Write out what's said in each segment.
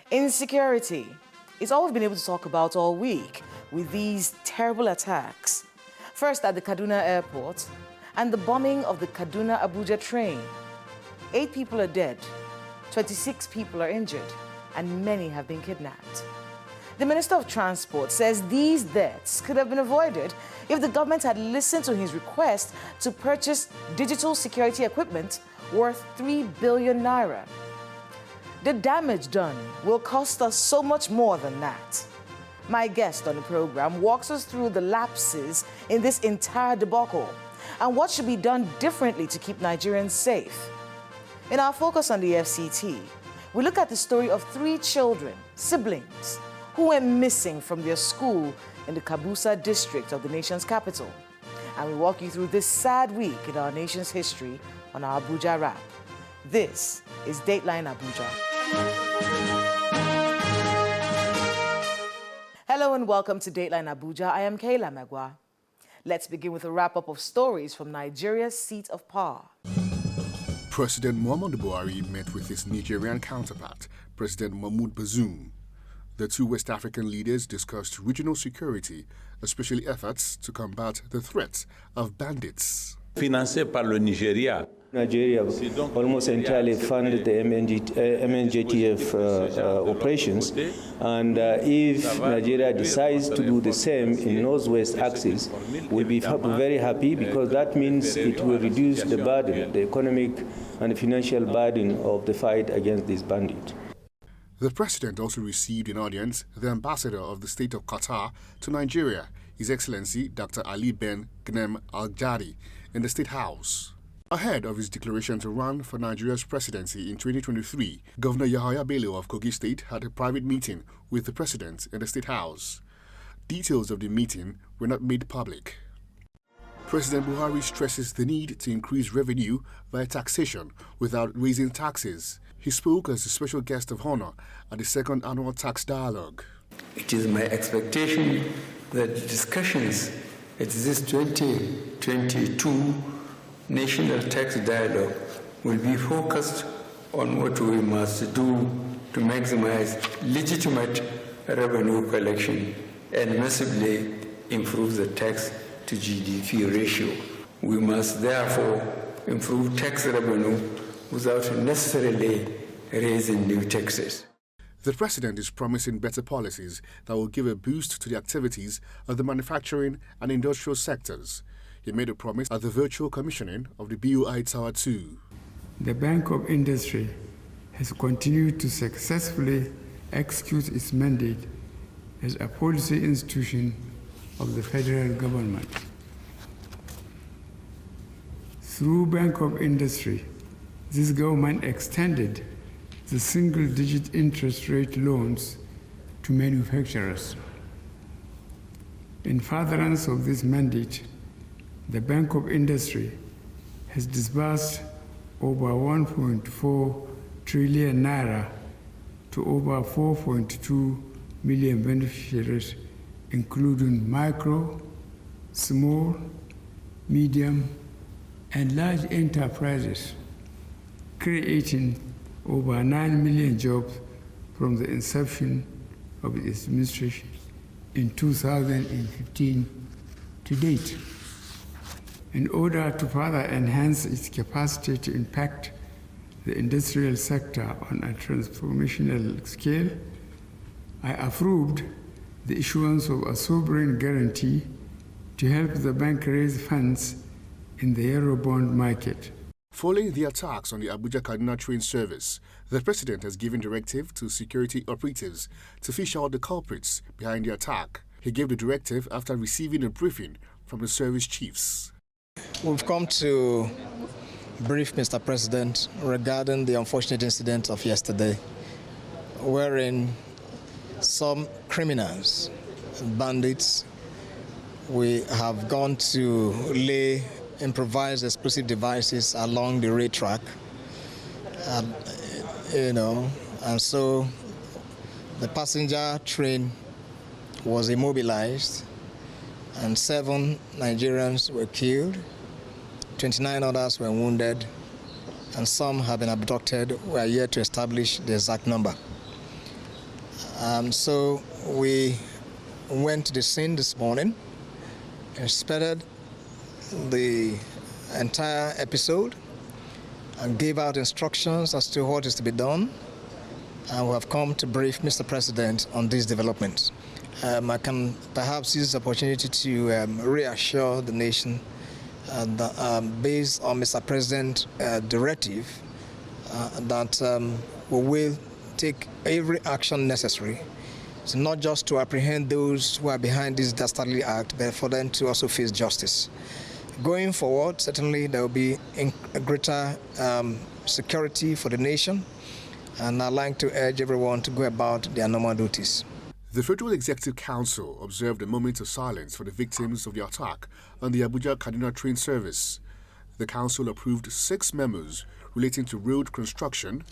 Insecurity is all we've been able to talk about all week with these terrible attacks. First at the Kaduna airport and the bombing of the Kaduna-Abuja train. 8 people are dead, 26 people are injured, and many have been kidnapped. The Minister of Transport says these deaths could have been avoided if the government had listened to his request to purchase digital security equipment worth 3 billion naira. The damage done will cost us so much more than that. My guest on the program walks us through the lapses in this entire debacle and what should be done differently to keep Nigerians safe. In our focus on the FCT, we look at the story of 3 children, siblings, who went missing from their school in the Kabusa district of the nation's capital. And we walk you through this sad week in our nation's history on our Abuja Wrap. This is Dateline Abuja. Hello and welcome to Dateline Abuja. I am Kayla Megwa. Let's begin with a wrap-up of stories from Nigeria's seat of power. President Muhammadu Buhari met with his Nigerian counterpart, President Mahmoud Bazoum. The 2 West African leaders discussed regional security, especially efforts to combat the threat of bandits. Financé par le Nigeria. Nigeria almost entirely funded the MNJTF operations, and if Nigeria decides to do the same in Northwest axis, we'll be very happy because that means it will reduce the burden, the economic and the financial burden of the fight against these bandits. The president also received in audience the ambassador of the state of Qatar to Nigeria, His Excellency Dr. Ali Ben Gnem Al-Jadi, in the State House. Ahead of his declaration to run for Nigeria's presidency in 2023, Governor Yahaya Bello of Kogi State had a private meeting with the president in the State House. Details of the meeting were not made public. President Buhari stresses the need to increase revenue via taxation without raising taxes. He spoke as a special guest of honor at the 2nd Annual Tax Dialogue. It is my expectation that the discussions at this 2022 National Tax Dialogue will be focused on what we must do to maximize legitimate revenue collection and massively improve the tax to GDP ratio. We must therefore improve tax revenue without necessarily raising new taxes. The president is promising better policies that will give a boost to the activities of the manufacturing and industrial sectors. He made a promise at the virtual commissioning of the BUI Tower 2. The Bank of Industry has continued to successfully execute its mandate as a policy institution of the federal government. Through Bank of Industry, this government extended the single-digit interest rate loans to manufacturers. In furtherance of this mandate, the Bank of Industry has disbursed over 1.4 trillion naira to over 4.2 million beneficiaries, including micro, small, medium, and large enterprises, creating over 9 million jobs from the inception of its administration in 2015 to date. In order to further enhance its capacity to impact the industrial sector on a transformational scale, I approved the issuance of a sovereign guarantee to help the bank raise funds in the Eurobond market. Following the attacks on the Abuja-Kaduna train service, the president has given directive to security operatives to fish out the culprits behind the attack. He gave the directive after receiving a briefing from the service chiefs. We've come to brief Mr. President regarding the unfortunate incident of yesterday, wherein some criminals, bandits, we have gone to lay improvised explosive devices along the rail track, and so the passenger train was immobilized and 7 Nigerians were killed, 29 others were wounded, and some have been abducted. We are yet to establish the exact number. So we went to the scene this morning, inspected the entire episode, and gave out instructions as to what is to be done. And we have come to brief Mr. President on these developments. I can perhaps use this opportunity to reassure the nation that based on Mr. President's directive, that we will take every action necessary, so not just to apprehend those who are behind this dastardly act, but for them to also face justice. Going forward, certainly there will be a greater security for the nation, and I'd like to urge everyone to go about their normal duties. The Federal Executive Council observed a moment of silence for the victims of the attack on the Abuja-Kaduna train service. The Council approved 6 memos relating to road construction,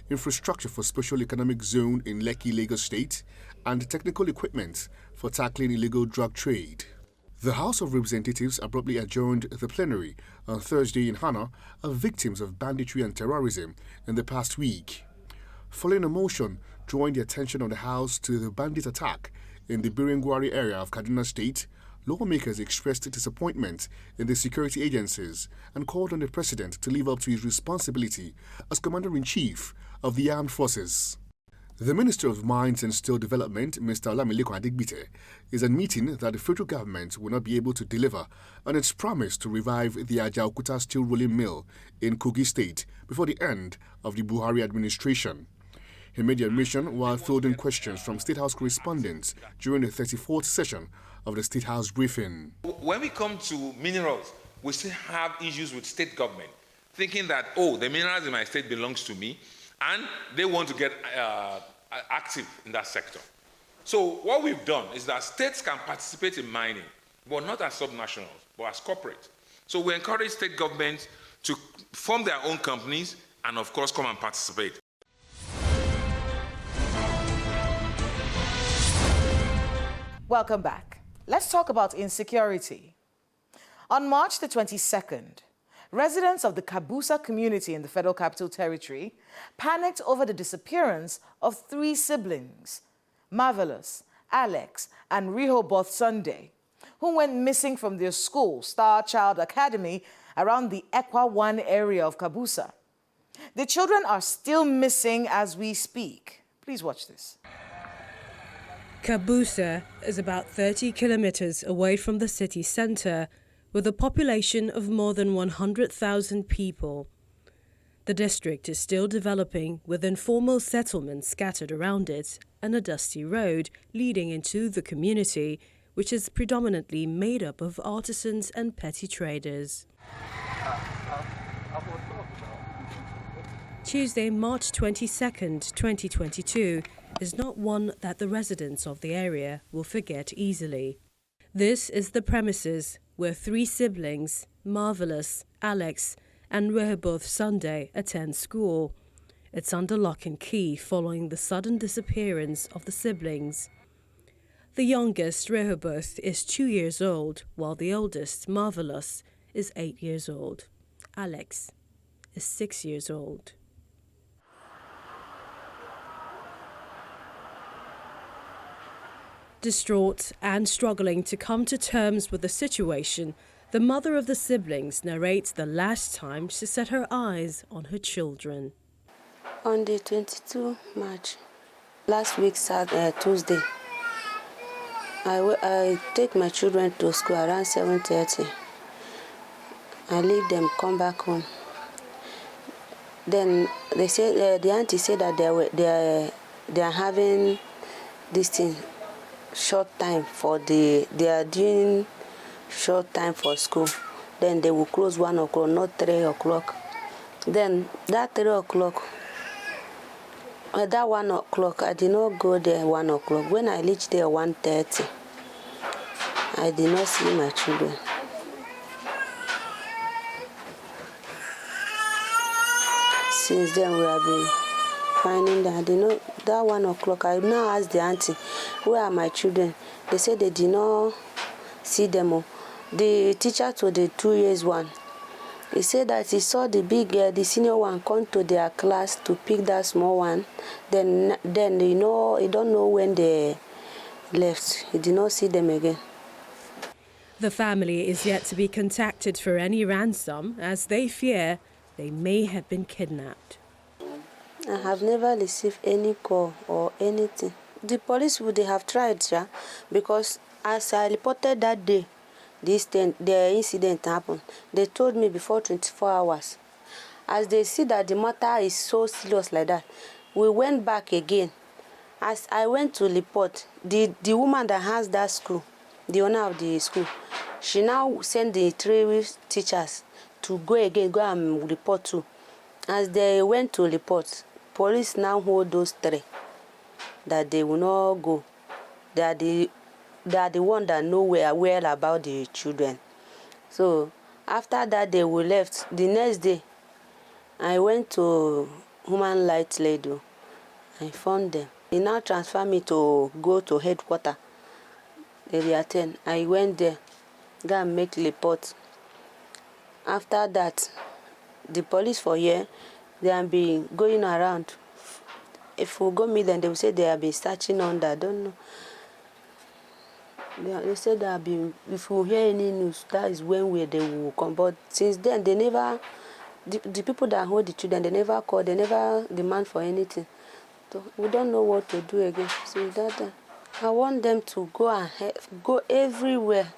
infrastructure for special economic zone in Lekki, Lagos State, and technical equipment for tackling illegal drug trade. The House of Representatives abruptly adjourned the plenary on Thursday in honor of victims of banditry and terrorism in the past week. Following a motion drawing the attention of the House to the bandit attack in the Biringwari area of Kaduna State, lawmakers expressed disappointment in the security agencies and called on the President to live up to his responsibility as Commander-in-Chief of the Armed Forces. The Minister of Mines and Steel Development, Mr. Olamileko Adigbite, is admitting that the federal government will not be able to deliver on its promise to revive the Ajaokuta steel rolling mill in Kogi State before the end of the Buhari administration. He made the admission while fielding questions from State House correspondents during the 34th session of the State House briefing. When we come to minerals, we still have issues with state government, thinking that, oh, the minerals in my state belongs to me, and they want to get active in that sector. So what we've done is that states can participate in mining, but not as subnationals, but as corporate. So we encourage state governments to form their own companies and, of course, come and participate. Welcome back. Let's talk about insecurity. On March the 22nd, residents of the Kabusa community in the Federal Capital Territory panicked over the disappearance of 3 siblings, Marvelous, Alex, and Rehoboth Sunday, who went missing from their school, Star Child Academy, around the Ekwa 1 area of Kabusa. The children are still missing as we speak. Please watch this. Kabusa is about 30 kilometers away from the city center, with a population of more than 100,000 people. The district is still developing, with informal settlements scattered around it and a dusty road leading into the community, which is predominantly made up of artisans and petty traders. Tuesday, March 22nd, 2022, is not one that the residents of the area will forget easily. This is the premises where 3 siblings, Marvelous, Alex, and Rehoboth Sunday, attend school. It's under lock and key following the sudden disappearance of the siblings. The youngest, Rehoboth, is 2 years old, while the oldest, Marvelous, is 8 years old. Alex is 6 years old. Distraught and struggling to come to terms with the situation, the mother of the siblings narrates the last time she set her eyes on her children. On the 22 March, last week, Tuesday, I take my children to school around 7:30. I leave them, come back home. Then they say the auntie said that they are having this thing. Short time for they are doing short time for school. Then they will close 1 o'clock, not 3 o'clock. Then that 3 o'clock, that 1 o'clock, I did not go there 1 o'clock. When I reached there 1:30, I did not see my children. Since then we have been finding that I did not, that 1 o'clock, I now asked the auntie, where are my children? They said they did not see them. The teacher to the 2 years one, He said that he saw the big, the senior one come to their class to pick that small one. Then he don't know when they left. He did not see them again. The family is yet to be contacted for any ransom, as they fear they may have been kidnapped. I have never received any call or anything. The police would have tried, because as I reported that day, the incident happened. They told me before 24 hours. As they see that the matter is so serious like that, we went back again. As I went to report, the woman that has that school, the owner of the school, she now sent the 3 teachers to go and report too. As they went to report, police now hold those 3 that they will not go. They are the one that know well about the children. So after that day we left. The next day, I went to Human Rights Lady. I found them. He now transferred me to go to headquarters, area 10. I went there, go and make report. After that, the police for here, they have been going around. If we go meet them, they will say they have been searching under. I don't know. They said they have been, if we hear any news, that is when they will come. But since then, they never, the people that hold the children, they never call, they never demand for anything. So we don't know what to do again. So that I want them to go and go everywhere,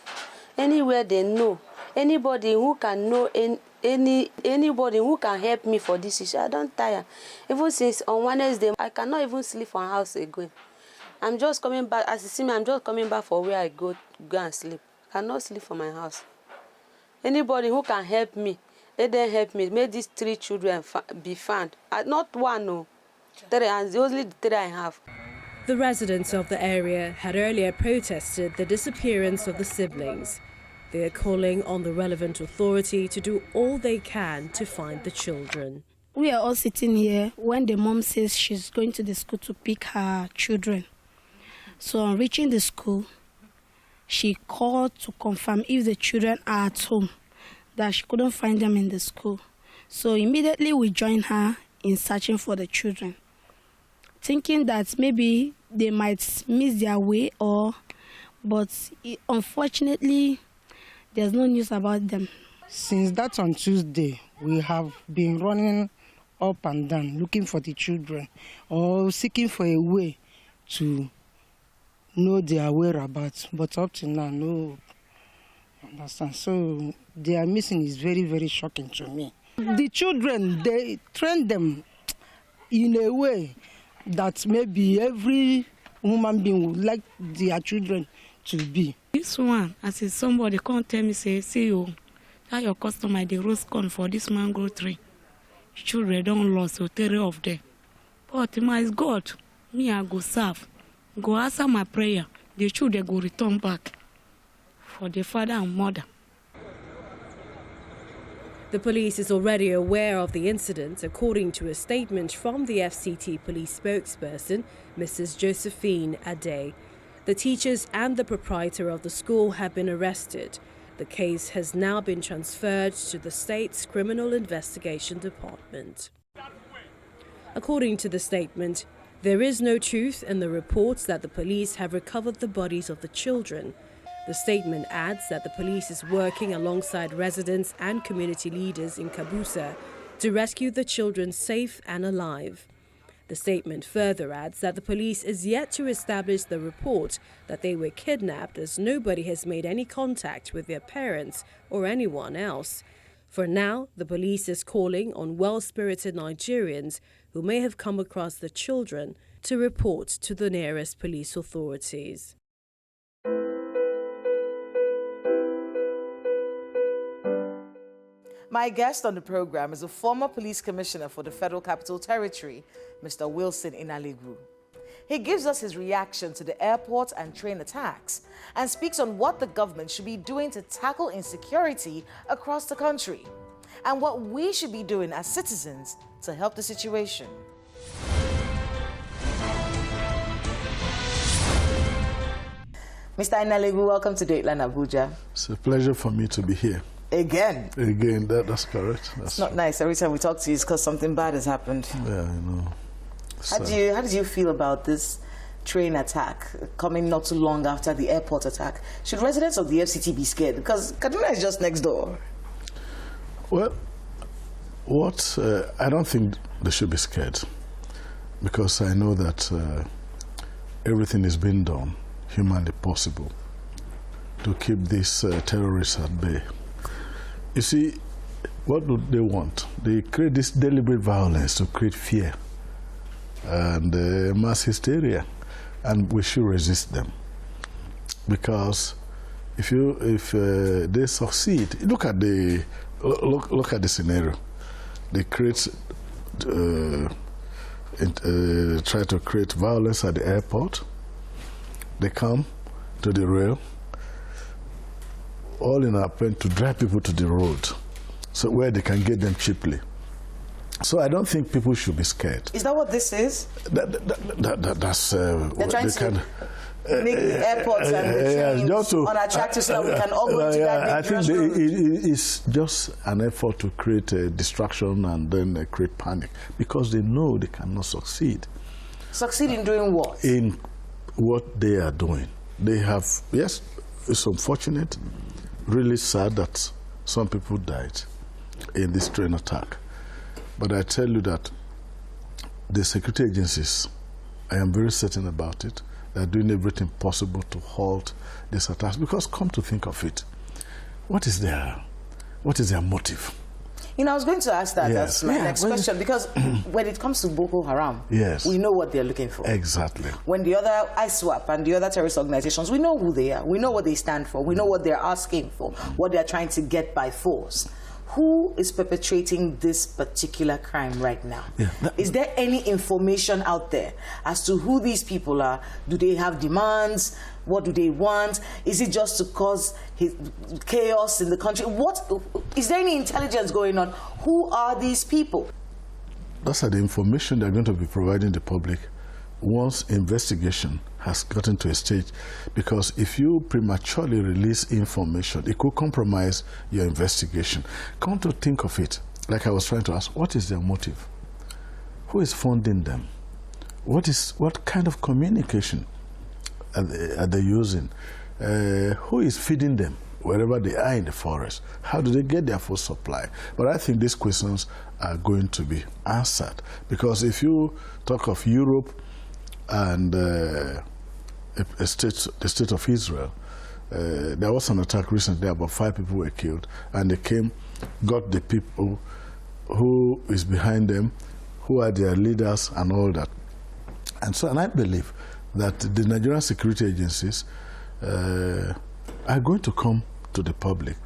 anywhere they know. Anybody who can know anybody who can help me for this issue. I don't tire. Even since on Wednesday, I cannot even sleep for a house again. I'm just coming back. As you see me, I'm just coming back for where I go and sleep. I cannot sleep for my house. Anybody who can help me, let them help me. Make these 3 children be found. Not one, no. 3, and only the 3 I have. The residents of the area had earlier protested the disappearance of the siblings. They are calling on the relevant authority to do all they can to find the children. We are all sitting here when the mom says she's going to the school to pick her children. So on reaching the school, she called to confirm if the children are at home, that she couldn't find them in the school. So immediately we joined her in searching for the children, thinking that maybe they might miss their way, but unfortunately, there's no news about them. Since that on Tuesday, we have been running up and down looking for the children or seeking for a way to know their whereabouts, but up to now, no. Understand? So their missing is very, very shocking to me. The children, they train them in a way that maybe every human being would like their children to be. This one, as if somebody can't tell me, say, see you, that your customer, the roast corn for this mango tree. Children don't lose, so 3 of them. But my God, me I go serve. Go answer my prayer. The children go return back for the father and mother. The police is already aware of the incident, according to a statement from the FCT police spokesperson, Mrs. Josephine Ade. The teachers and the proprietor of the school have been arrested. The case has now been transferred to the state's Criminal Investigation Department. According to the statement, there is no truth in the reports that the police have recovered the bodies of the children. The statement adds that the police is working alongside residents and community leaders in Kabusa to rescue the children safe and alive. The statement further adds that the police is yet to establish the report that they were kidnapped, as nobody has made any contact with their parents or anyone else. For now, the police is calling on well-spirited Nigerians who may have come across the children to report to the nearest police authorities. My guest on the program is a former police commissioner for the Federal Capital Territory, Mr. Wilson Inaligwu. He gives us his reaction to the airport and train attacks and speaks on what the government should be doing to tackle insecurity across the country and what we should be doing as citizens to help the situation. Mr. Inaligwu, welcome to Dateline Abuja. It's a pleasure for me to be here. Again. Again, that's correct. It's not nice. Every time we talk to you, it's because something bad has happened. Yeah, I know. How did you feel about this train attack coming not too long after the airport attack? Should residents of the FCT be scared? Because Kaduna is just next door. Well, I don't think they should be scared, because I know that everything is being done humanly possible to keep these terrorists at bay. You see, what do they want? They create this deliberate violence to create fear and mass hysteria, and we should resist them. Because if they succeed, look at the scenario. They try to create violence at the airport. They come to the rail, all in an attempt to drive people to the road, so where they can get them cheaply. So I don't think people should be scared. Is that what this is? That's they're trying to make the airports and the trains unattractive so that we can all go into that. I think it's just an effort to create a distraction and then create panic, because they know they cannot succeed. Succeed in doing what? In what they are doing. They have, yes, it's unfortunate, really sad that some people died in this train attack. But I tell you that the security agencies, I am very certain about it, they are doing everything possible to halt these attacks. Because come to think of it, what is their motive? You know, I was going to ask that as my next question, because when it comes to Boko Haram, we know what they're looking for. Exactly. When the other ISWAP and the other terrorist organizations, we know who they are, we know what they stand for, we know what they're asking for, what they're trying to get by force. Who is perpetrating this particular crime right now? Is there any information out there as to who these people are? Do they have demands? What do they want? Is it just to cause chaos in the country? Is there any intelligence going on? Who are these people? Those are the information they're going to be providing the public once investigation has gotten to a stage, because if you prematurely release information, it could compromise your investigation. Come to think of it, like I was trying to ask, what is their motive? Who is funding them? What kind of communication are they using? Who is feeding them wherever they are in the forest? How do they get their food supply? But I think these questions are going to be answered, because if you talk of Europe and the state of Israel, there was an attack recently, about 5 people were killed, and they came, got the people who is behind them, who are their leaders and all that. And I believe that the Nigerian security agencies are going to come to the public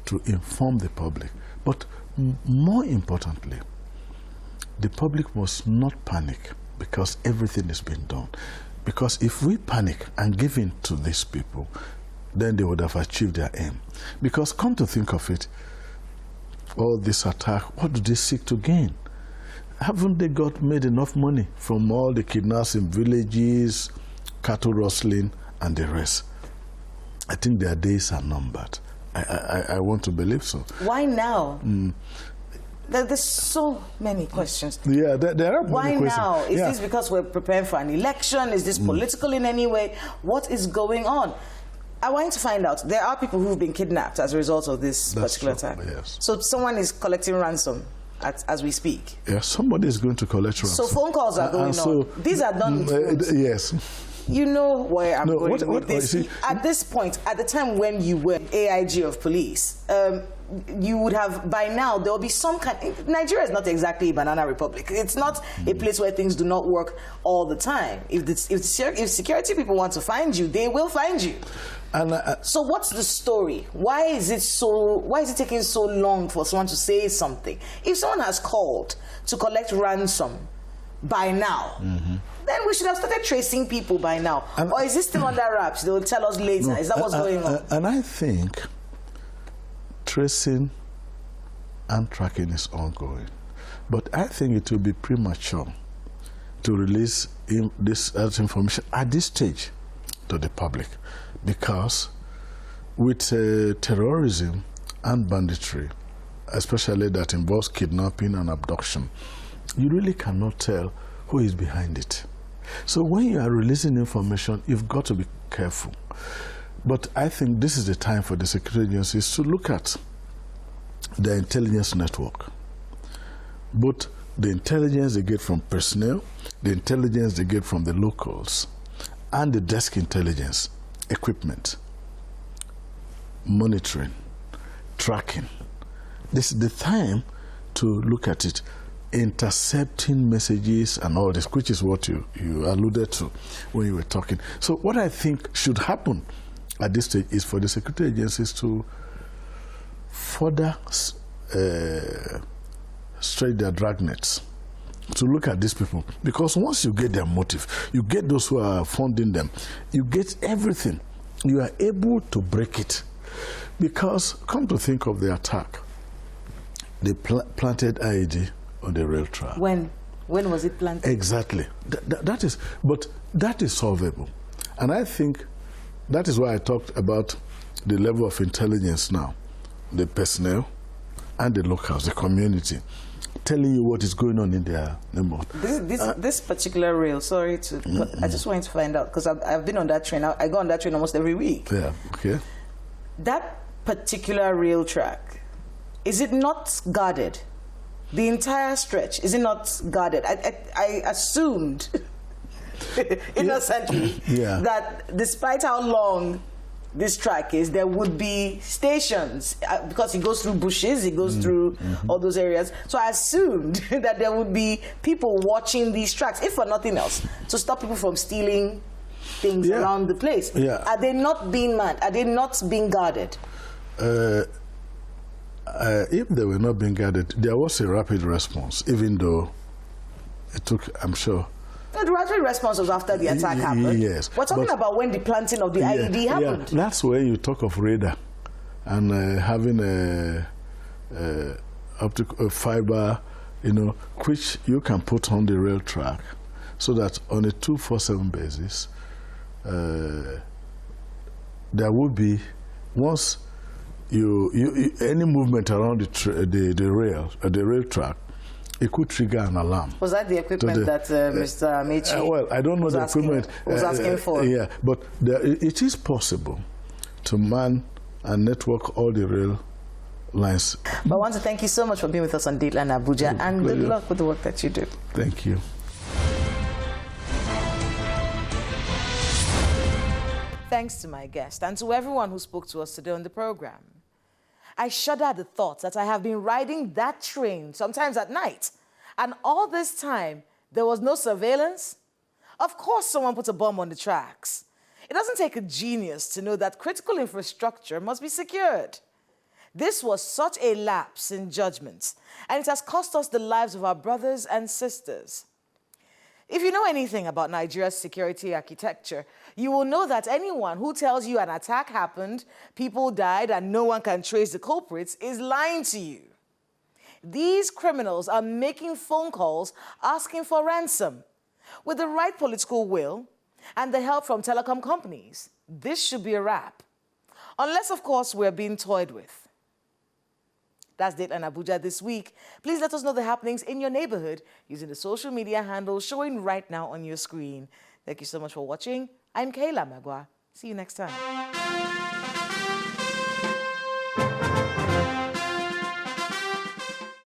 to inform the public. But more importantly, the public must not panic, because everything is being done. Because if we panic and give in to these people, then they would have achieved their aim. Because come to think of it, all this attack, what do they seek to gain? Haven't they made enough money from all the kidnaps in villages, cattle rustling, and the rest? I think their days are numbered. I want to believe so. Why now? There's so many questions. Yeah, there are Why many questions. now? Is this because we're preparing for an election? Is this political in any way? What is going on? I want to find out. There are people who've been kidnapped as a result of this particular attack. Yes. So someone is collecting ransom as we speak. Yeah, somebody is going to collect ransom. So phone calls are going on. These are done with phones. Yes. You know where I'm going with this. At this point, at the time when you were AIG of police, you would have, by now, there will be some kind. Nigeria is not exactly a banana republic. It's not a place where things do not work all the time. If security people want to find you, they will find you. And so what's the story? Why is it taking so long for someone to say something? If someone has called to collect ransom by now, then we should have started tracing people by now. Or is this still under wraps? They will tell us later. No, is that what's going on? And I think tracing and tracking is ongoing. But I think it will be premature to release this information at this stage to the public, because with terrorism and banditry, especially that involves kidnapping and abduction, you really cannot tell who is behind it. So when you are releasing information, you've got to be careful. But I think this is the time for the security agencies to look at the intelligence network. Both the intelligence they get from personnel, the intelligence they get from the locals, and the desk intelligence, equipment, monitoring, tracking. This is the time to look at it. Intercepting messages and all this, which is what you alluded to when you were talking. So what I think should happen at this stage is for the security agencies to further stretch their dragnets to look at these people. Because once you get their motive, you get those who are funding them, you get everything, you are able to break it. Because come to think of the attack, they planted IED on the rail track. When was it planted? Exactly. But that is solvable. And I think that is why I talked about the level of intelligence now, the personnel and the locals, the community, telling you what is going on in their neighborhood. This particular rail, sorry to, I just wanted to find out, because I've been on that train. I go on that train almost every week. Yeah, okay. That particular rail track, is it not guarded? The entire stretch, is it not guarded? I assumed, innocently, that despite how long this track is, there would be stations, because it goes through bushes, it goes through all those areas. So I assumed that there would be people watching these tracks, if for nothing else, to stop people from stealing things around the place. Are they not being manned? Are they not being guarded? If they were not being guarded, there was a rapid response, even though it took, I'm sure. The rapid response was after the attack happened. Yes. We're talking about when the planting of the IED happened. Yeah, that's where you talk of radar and having a optical fiber, which you can put on the rail track, so that on a 247 basis, there would be, once any movement around the rail track, it could trigger an alarm. Was that the equipment that Mr. Amechi well, I don't know the equipment was asking for? Yeah, but it is possible to man and network all the rail lines. But I want to thank you so much for being with us on Dateline Abuja, and good luck with the work that you do. Thank you. Thanks to my guest and to everyone who spoke to us today on the program. I shudder at the thought that I have been riding that train, sometimes at night, and all this time, there was no surveillance. Of course someone put a bomb on the tracks. It doesn't take a genius to know that critical infrastructure must be secured. This was such a lapse in judgment, and it has cost us the lives of our brothers and sisters. If you know anything about Nigeria's security architecture, you will know that anyone who tells you an attack happened, people died, and no one can trace the culprits is lying to you. These criminals are making phone calls asking for ransom. With the right political will and the help from telecom companies, this should be a wrap. Unless, of course, we're being toyed with. That's Dateline Abuja this week. Please let us know the happenings in your neighborhood using the social media handles showing right now on your screen. Thank you so much for watching. I'm Kayla Magwa. See you next time.